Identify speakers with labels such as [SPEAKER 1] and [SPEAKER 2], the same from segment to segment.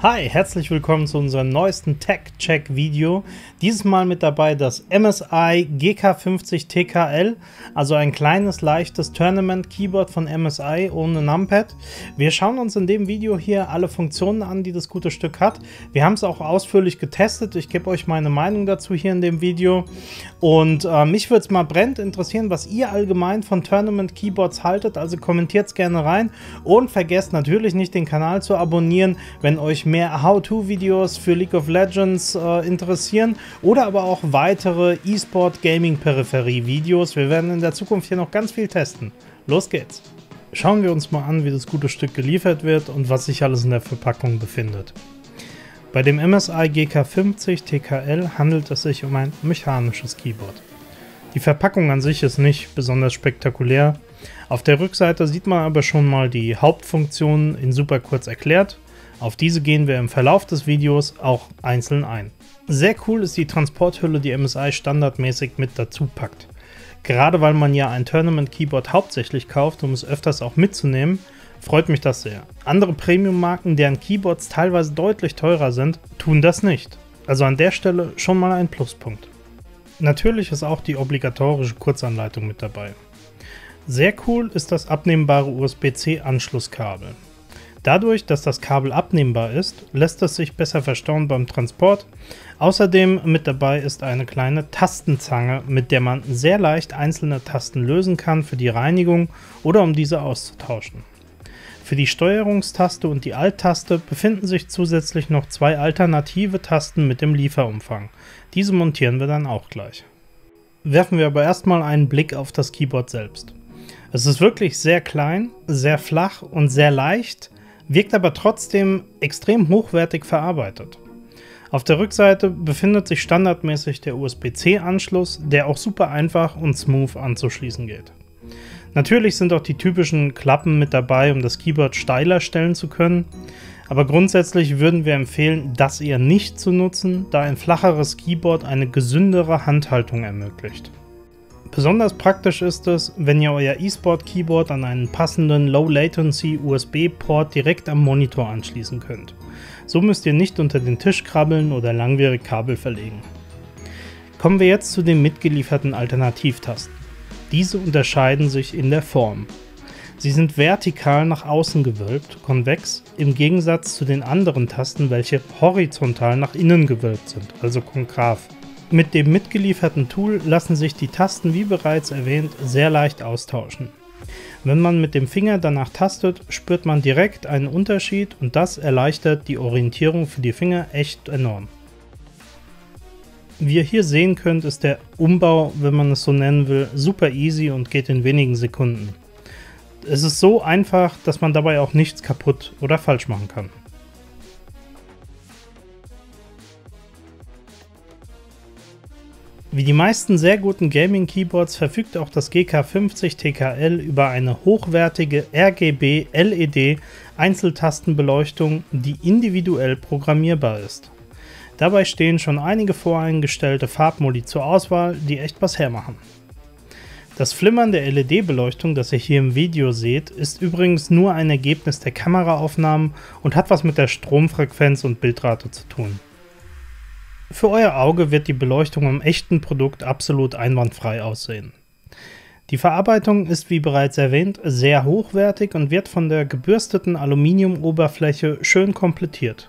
[SPEAKER 1] Hi, herzlich willkommen zu unserem neuesten Tech-Check-Video. Dieses Mal mit dabei das MSI GK50 TKL, also ein kleines, leichtes Tournament-Keyboard von MSI ohne Numpad. Wir schauen uns in dem Video hier alle Funktionen an, die das gute Stück hat. Wir haben es auch ausführlich getestet. Ich gebe euch meine Meinung dazu hier in dem Video. Und mich würde es mal brennend interessieren, was ihr allgemein von Tournament-Keyboards haltet. Also kommentiert es gerne rein und vergesst natürlich nicht, den Kanal zu abonnieren, wenn euch mehr How-To-Videos für League of Legends interessieren oder aber auch weitere E-Sport-Gaming-Peripherie-Videos. Wir werden in der Zukunft hier noch ganz viel testen. Los geht's! Schauen wir uns mal an, wie das gute Stück geliefert wird und was sich alles in der Verpackung befindet. Bei dem MSI GK50 TKL handelt es sich um ein mechanisches Keyboard. Die Verpackung an sich ist nicht besonders spektakulär. Auf der Rückseite sieht man aber schon mal die Hauptfunktionen in super kurz erklärt. Auf diese gehen wir im Verlauf des Videos auch einzeln ein. Sehr cool ist die Transporthülle, die MSI standardmäßig mit dazu packt. Gerade weil man ja ein Tournament-Keyboard hauptsächlich kauft, um es öfters auch mitzunehmen, freut mich das sehr. Andere Premium-Marken, deren Keyboards teilweise deutlich teurer sind, tun das nicht. Also an der Stelle schon mal ein Pluspunkt. Natürlich ist auch die obligatorische Kurzanleitung mit dabei. Sehr cool ist das abnehmbare USB-C-Anschlusskabel. Dadurch, dass das Kabel abnehmbar ist, lässt es sich besser verstauen beim Transport. Außerdem mit dabei ist eine kleine Tastenzange, mit der man sehr leicht einzelne Tasten lösen kann für die Reinigung oder um diese auszutauschen. Für die Steuerungstaste und die Alt-Taste befinden sich zusätzlich noch zwei alternative Tasten mit dem Lieferumfang. Diese montieren wir dann auch gleich. Werfen wir aber erstmal einen Blick auf das Keyboard selbst. Es ist wirklich sehr klein, sehr flach und sehr leicht, wirkt aber trotzdem extrem hochwertig verarbeitet. Auf der Rückseite befindet sich standardmäßig der USB-C-Anschluss, der auch super einfach und smooth anzuschließen geht. Natürlich sind auch die typischen Klappen mit dabei, um das Keyboard steiler stellen zu können, aber grundsätzlich würden wir empfehlen, das eher nicht zu nutzen, da ein flacheres Keyboard eine gesündere Handhaltung ermöglicht. Besonders praktisch ist es, wenn ihr euer E-Sport-Keyboard an einen passenden Low-Latency-USB-Port direkt am Monitor anschließen könnt. So müsst ihr nicht unter den Tisch krabbeln oder langwierig Kabel verlegen. Kommen wir jetzt zu den mitgelieferten Alternativtasten. Diese unterscheiden sich in der Form. Sie sind vertikal nach außen gewölbt, konvex, im Gegensatz zu den anderen Tasten, welche horizontal nach innen gewölbt sind, also konkav. Mit dem mitgelieferten Tool lassen sich die Tasten, wie bereits erwähnt, sehr leicht austauschen. Wenn man mit dem Finger danach tastet, spürt man direkt einen Unterschied und das erleichtert die Orientierung für die Finger echt enorm. Wie ihr hier sehen könnt, ist der Umbau, wenn man es so nennen will, super easy und geht in wenigen Sekunden. Es ist so einfach, dass man dabei auch nichts kaputt oder falsch machen kann. Wie die meisten sehr guten Gaming-Keyboards verfügt auch das GK50 TKL über eine hochwertige RGB-LED-Einzeltastenbeleuchtung, die individuell programmierbar ist. Dabei stehen schon einige voreingestellte Farbmodi zur Auswahl, die echt was hermachen. Das Flimmern der LED-Beleuchtung, das ihr hier im Video seht, ist übrigens nur ein Ergebnis der Kameraaufnahmen und hat was mit der Stromfrequenz und Bildrate zu tun. Für euer Auge wird die Beleuchtung im echten Produkt absolut einwandfrei aussehen. Die Verarbeitung ist, wie bereits erwähnt, sehr hochwertig und wird von der gebürsteten Aluminiumoberfläche schön komplettiert.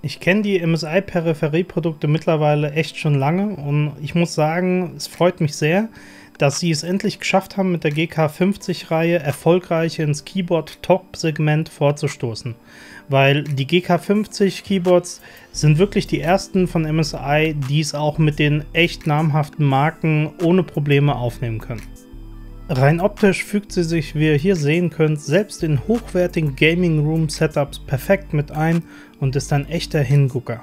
[SPEAKER 1] Ich kenne die MSI-Peripherieprodukte mittlerweile echt schon lange und ich muss sagen, es freut mich sehr, dass sie es endlich geschafft haben, mit der GK50-Reihe erfolgreich ins Keyboard-Top-Segment vorzustoßen. Weil die GK50-Keyboards sind wirklich die ersten von MSI, die es auch mit den echt namhaften Marken ohne Probleme aufnehmen können. Rein optisch fügt sie sich, wie ihr hier sehen könnt, selbst in hochwertigen Gaming-Room-Setups perfekt mit ein und ist ein echter Hingucker.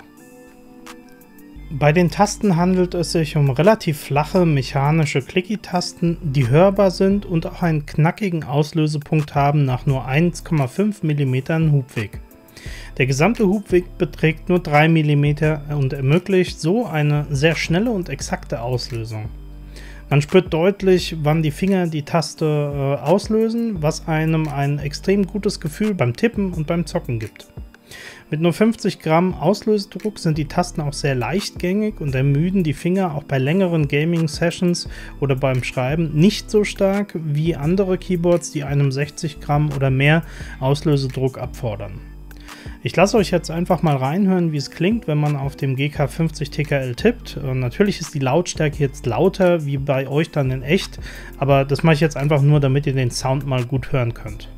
[SPEAKER 1] Bei den Tasten handelt es sich um relativ flache mechanische Clicky-Tasten, die hörbar sind und auch einen knackigen Auslösepunkt haben nach nur 1,5 mm Hubweg. Der gesamte Hubweg beträgt nur 3 mm und ermöglicht so eine sehr schnelle und exakte Auslösung. Man spürt deutlich, wann die Finger die Taste auslösen, was einem ein extrem gutes Gefühl beim Tippen und beim Zocken gibt. Mit nur 50 Gramm Auslösedruck sind die Tasten auch sehr leichtgängig und ermüden die Finger auch bei längeren Gaming-Sessions oder beim Schreiben nicht so stark wie andere Keyboards, die einem 60 Gramm oder mehr Auslösedruck abfordern. Ich lasse euch jetzt einfach mal reinhören, wie es klingt, wenn man auf dem GK50 TKL tippt. Natürlich ist die Lautstärke jetzt lauter wie bei euch dann in echt, aber das mache ich jetzt einfach nur, damit ihr den Sound mal gut hören könnt.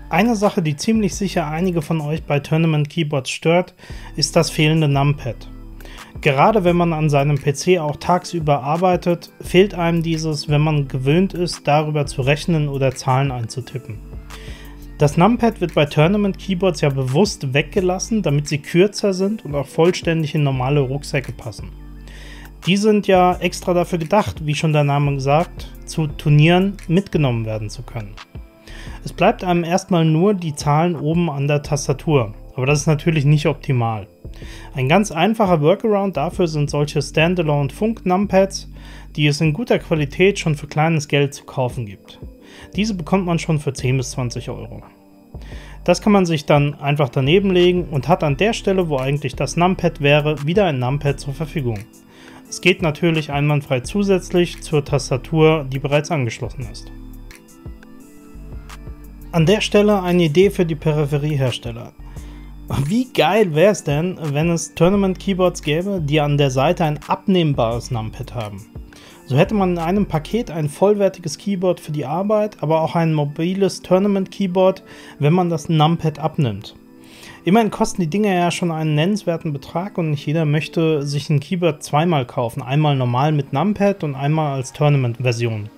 [SPEAKER 1] Eine Sache, die ziemlich sicher einige von euch bei Tournament Keyboards stört, ist das fehlende Numpad. Gerade wenn man an seinem PC auch tagsüber arbeitet, fehlt einem dieses, wenn man gewöhnt ist, darüber zu rechnen oder Zahlen einzutippen. Das Numpad wird bei Tournament Keyboards ja bewusst weggelassen, damit sie kürzer sind und auch vollständig in normale Rucksäcke passen. Die sind ja extra dafür gedacht, wie schon der Name sagt, zu Turnieren mitgenommen werden zu können. Es bleibt einem erstmal nur die Zahlen oben an der Tastatur, aber das ist natürlich nicht optimal. Ein ganz einfacher Workaround dafür sind solche Standalone Funk Numpads, die es in guter Qualität schon für kleines Geld zu kaufen gibt. Diese bekommt man schon für 10 bis 20 Euro. Das kann man sich dann einfach daneben legen und hat an der Stelle, wo eigentlich das Numpad wäre, wieder ein Numpad zur Verfügung. Es geht natürlich einwandfrei zusätzlich zur Tastatur, die bereits angeschlossen ist. An der Stelle eine Idee für die Peripheriehersteller. Wie geil wäre es denn, wenn es Tournament Keyboards gäbe, die an der Seite ein abnehmbares Numpad haben. So hätte man in einem Paket ein vollwertiges Keyboard für die Arbeit, aber auch ein mobiles Tournament Keyboard, wenn man das Numpad abnimmt. Immerhin kosten die Dinger ja schon einen nennenswerten Betrag und nicht jeder möchte sich ein Keyboard zweimal kaufen, einmal normal mit Numpad und einmal als Tournament-Version.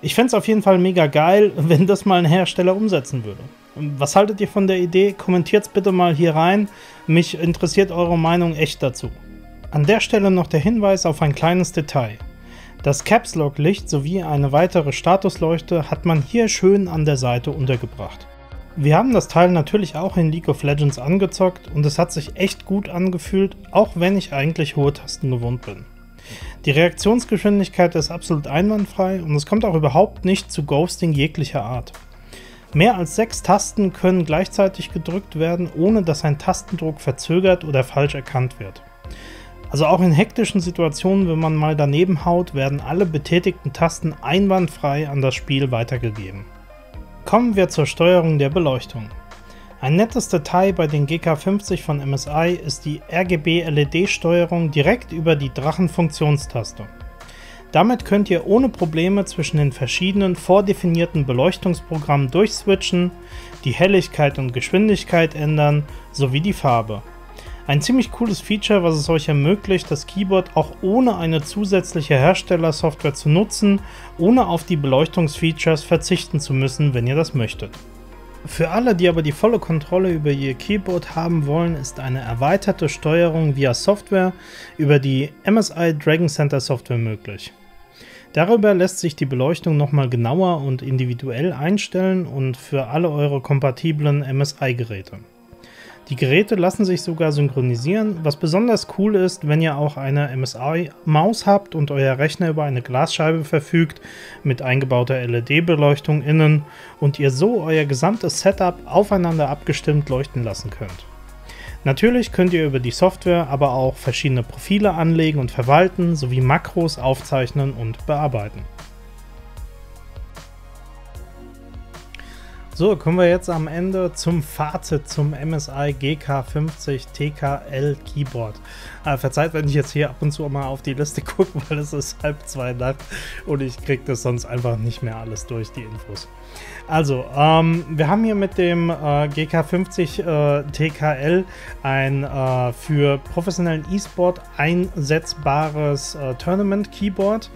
[SPEAKER 1] Ich fände es auf jeden Fall mega geil, wenn das mal ein Hersteller umsetzen würde. Was haltet ihr von der Idee? Kommentiert es bitte mal hier rein. Mich interessiert eure Meinung echt dazu. An der Stelle noch der Hinweis auf ein kleines Detail. Das Caps Lock Licht sowie eine weitere Statusleuchte hat man hier schön an der Seite untergebracht. Wir haben das Teil natürlich auch in League of Legends angezockt und es hat sich echt gut angefühlt, auch wenn ich eigentlich hohe Tasten gewohnt bin. Die Reaktionsgeschwindigkeit ist absolut einwandfrei und es kommt auch überhaupt nicht zu Ghosting jeglicher Art. Mehr als 6 Tasten können gleichzeitig gedrückt werden, ohne dass ein Tastendruck verzögert oder falsch erkannt wird. Also auch in hektischen Situationen, wenn man mal daneben haut, werden alle betätigten Tasten einwandfrei an das Spiel weitergegeben. Kommen wir zur Steuerung der Beleuchtung. Ein nettes Detail bei den GK50 von MSI ist die RGB-LED-Steuerung direkt über die Drachen-Funktionstaste. Damit könnt ihr ohne Probleme zwischen den verschiedenen vordefinierten Beleuchtungsprogrammen durchswitchen, die Helligkeit und Geschwindigkeit ändern, sowie die Farbe. Ein ziemlich cooles Feature, was es euch ermöglicht, das Keyboard auch ohne eine zusätzliche Herstellersoftware zu nutzen, ohne auf die Beleuchtungsfeatures verzichten zu müssen, wenn ihr das möchtet. Für alle, die aber die volle Kontrolle über ihr Keyboard haben wollen, ist eine erweiterte Steuerung via Software über die MSI Dragon Center Software möglich. Darüber lässt sich die Beleuchtung nochmal genauer und individuell einstellen und für alle eure kompatiblen MSI-Geräte. Die Geräte lassen sich sogar synchronisieren, was besonders cool ist, wenn ihr auch eine MSI-Maus habt und euer Rechner über eine Glasscheibe verfügt mit eingebauter LED-Beleuchtung innen und ihr so euer gesamtes Setup aufeinander abgestimmt leuchten lassen könnt. Natürlich könnt ihr über die Software aber auch verschiedene Profile anlegen und verwalten, sowie Makros aufzeichnen und bearbeiten. So, kommen wir jetzt am Ende zum Fazit zum MSI GK50 TKL Keyboard. Verzeiht, wenn ich jetzt hier ab und zu mal auf die Liste gucke, weil es ist 1:30 Nacht und ich kriege das sonst einfach nicht mehr alles durch, die Infos. Also, wir haben hier mit dem GK50 TKL ein für professionellen E-Sport einsetzbares Tournament Keyboard.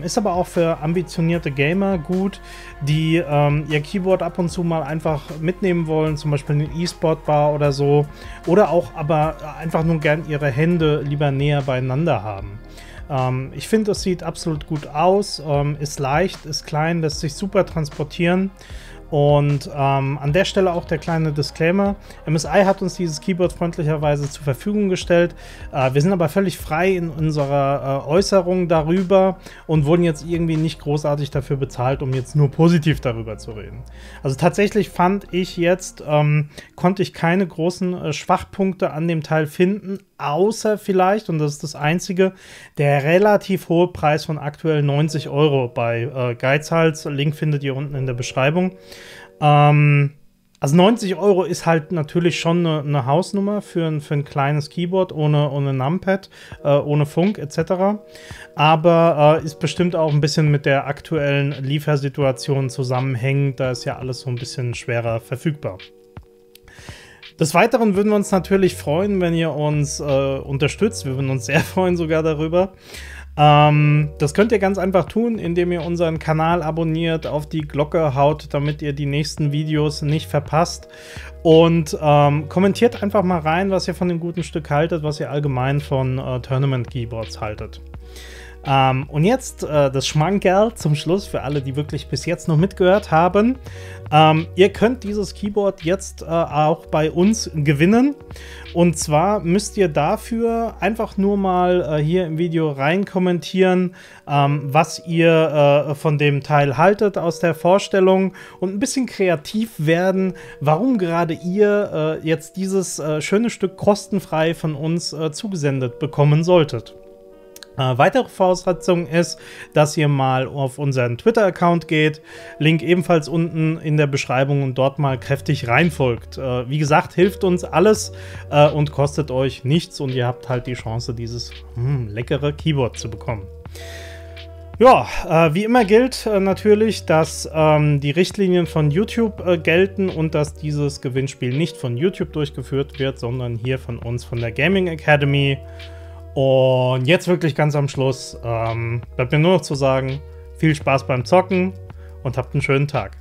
[SPEAKER 1] Ist aber auch für ambitionierte Gamer gut, die ihr Keyboard ab und zu mal einfach mitnehmen wollen, zum Beispiel in den E-Sport-Bar oder so, oder auch aber einfach nur gern ihre Hände lieber näher beieinander haben. Ich finde, es sieht absolut gut aus, ist leicht, ist klein, lässt sich super transportieren. Und an der Stelle auch der kleine Disclaimer: MSI hat uns dieses Keyboard freundlicherweise zur Verfügung gestellt. Wir sind aber völlig frei in unserer Äußerung darüber und wurden jetzt irgendwie nicht großartig dafür bezahlt, um jetzt nur positiv darüber zu reden. Also tatsächlich fand ich jetzt, konnte ich keine großen Schwachpunkte an dem Teil finden, außer vielleicht, und das ist das Einzige, der relativ hohe Preis von aktuell 90 € bei Geizhals. Link findet ihr unten in der Beschreibung. Also 90 € ist halt natürlich schon eine Hausnummer für ein kleines Keyboard ohne Numpad, ohne Funk etc. Aber ist bestimmt auch ein bisschen mit der aktuellen Liefersituation zusammenhängend. Da ist ja alles so ein bisschen schwerer verfügbar. Des Weiteren würden wir uns natürlich freuen, wenn ihr uns unterstützt. Wir würden uns sehr freuen sogar darüber. Das könnt ihr ganz einfach tun, indem ihr unseren Kanal abonniert, auf die Glocke haut, damit ihr die nächsten Videos nicht verpasst. Und kommentiert einfach mal rein, was ihr von dem guten Stück haltet, was ihr allgemein von Tournament Keyboards haltet. Und jetzt das Schmankerl zum Schluss für alle, die wirklich bis jetzt noch mitgehört haben. Ihr könnt dieses Keyboard jetzt auch bei uns gewinnen. Und zwar müsst ihr dafür einfach nur mal hier im Video rein kommentieren, was ihr von dem Teil haltet aus der Vorstellung und ein bisschen kreativ werden, warum gerade ihr jetzt dieses schöne Stück kostenfrei von uns zugesendet bekommen solltet. Weitere Voraussetzung ist, dass ihr mal auf unseren Twitter-Account geht, Link ebenfalls unten in der Beschreibung, und dort mal kräftig reinfolgt. Wie gesagt, hilft uns alles und kostet euch nichts, und ihr habt halt die Chance, dieses leckere Keyboard zu bekommen. Ja, wie immer gilt natürlich, dass die Richtlinien von YouTube gelten und dass dieses Gewinnspiel nicht von YouTube durchgeführt wird, sondern hier von uns, von der Gaming Academy. Und jetzt wirklich ganz am Schluss bleibt mir nur noch zu sagen, viel Spaß beim Zocken und habt einen schönen Tag.